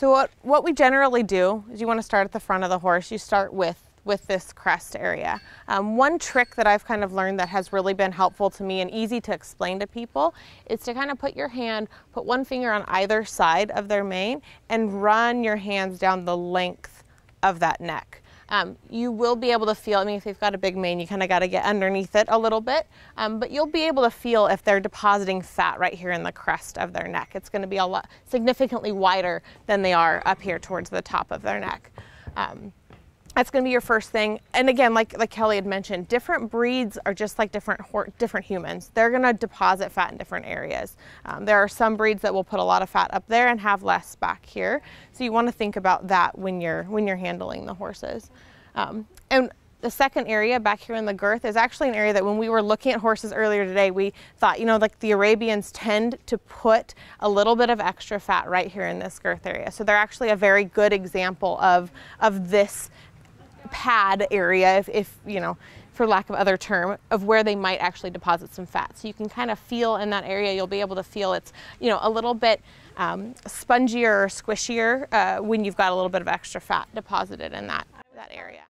So what we generally do is you want to start at the front of the horse. You start with this crest area. One trick that I've kind of learned that has really been helpful to me and easy to explain to people is to kind of put one finger on either side of their mane and run your hands down the length of that neck. You will be able to feel, I mean, if they've got a big mane, you kind of got to get underneath it a little bit, but you'll be able to feel if they're depositing fat right here in the crest of their neck. It's going to be a lot significantly wider than they are up here towards the top of their neck. That's going to be your first thing. And again, like Kelly had mentioned, different breeds are just like different humans. They're going to deposit fat in different areas. There are some breeds that will put a lot of fat up there and have less back here. So you want to think about that when you're handling the horses. And the second area back here in the girth is actually an area that when we were looking at horses earlier today, we thought, you know, like the Arabians tend to put a little bit of extra fat right here in this girth area. So they're actually a very good example of this pad area, if you know, for lack of other term, of where they might actually deposit some fat. So you can kind of feel in that area, you'll be able to feel it's, you know, a little bit spongier or squishier when you've got a little bit of extra fat deposited in that area.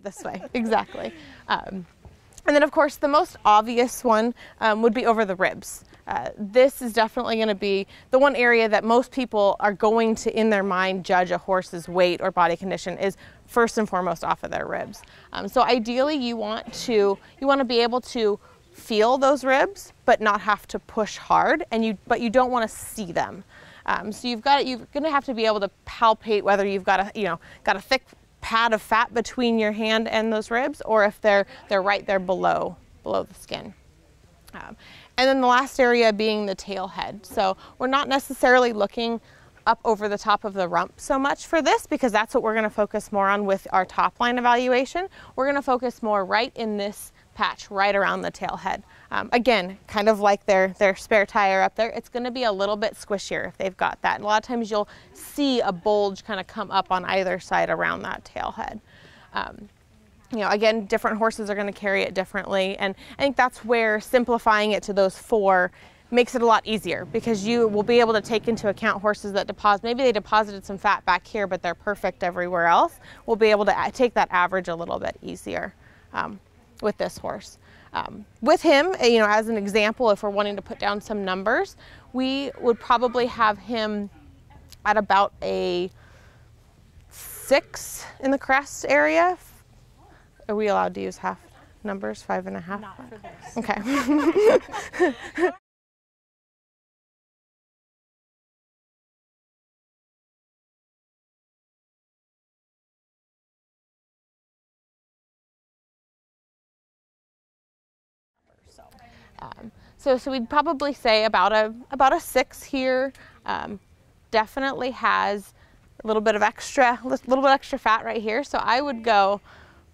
This way, exactly. And then of course the most obvious one would be over the ribs. This is definitely going to be the one area that most people are going to, in their mind, judge a horse's weight or body condition is first and foremost off of their ribs. So ideally you want to be able to feel those ribs, but not have to push hard, but you don't want to see them. So you're going to have to be able to palpate whether you've got a thick pad of fat between your hand and those ribs, or if they're right there below the skin. And then the last area being the tail head. So we're not necessarily looking up over the top of the rump so much for this, because that's what we're going to focus more on with our top line evaluation. We're going to focus more right in this patch, right around the tail head. Again, kind of like their spare tire up there, it's going to be a little bit squishier if they've got that. And a lot of times you'll see a bulge kind of come up on either side around that tail head. You know, again, different horses are going to carry it differently, and I think that's where simplifying it to those four makes it a lot easier, because you will be able to take into account horses that maybe they deposited some fat back here, but they're perfect everywhere else. We'll be able to take that average a little bit easier with this horse. With him, you know, as an example, if we're wanting to put down some numbers, we would probably have him at about a 6 in the crest area. Are we allowed to use half numbers, 5.5? Not for this. Okay. So we'd probably say about a 6 here. Definitely has a little bit extra fat right here. So I would go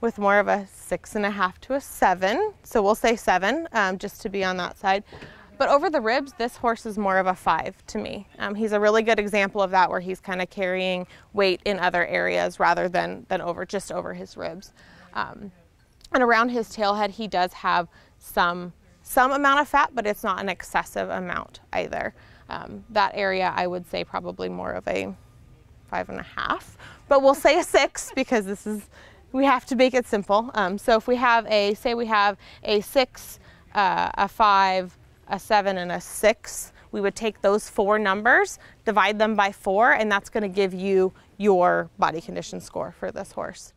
with more of a 6.5 to a 7. So we'll say 7, just to be on that side. But over the ribs, this horse is more of a 5 to me. He's a really good example of that, where he's kind of carrying weight in other areas rather than just over his ribs. And around his tail head, he does have some amount of fat, but it's not an excessive amount either. That area, I would say probably more of a 5.5, but we'll say a 6, because we have to make it simple. So if we have a 6, a 5, a 7, and a 6, we would take those 4 numbers, divide them by 4, and that's going to give you your body condition score for this horse.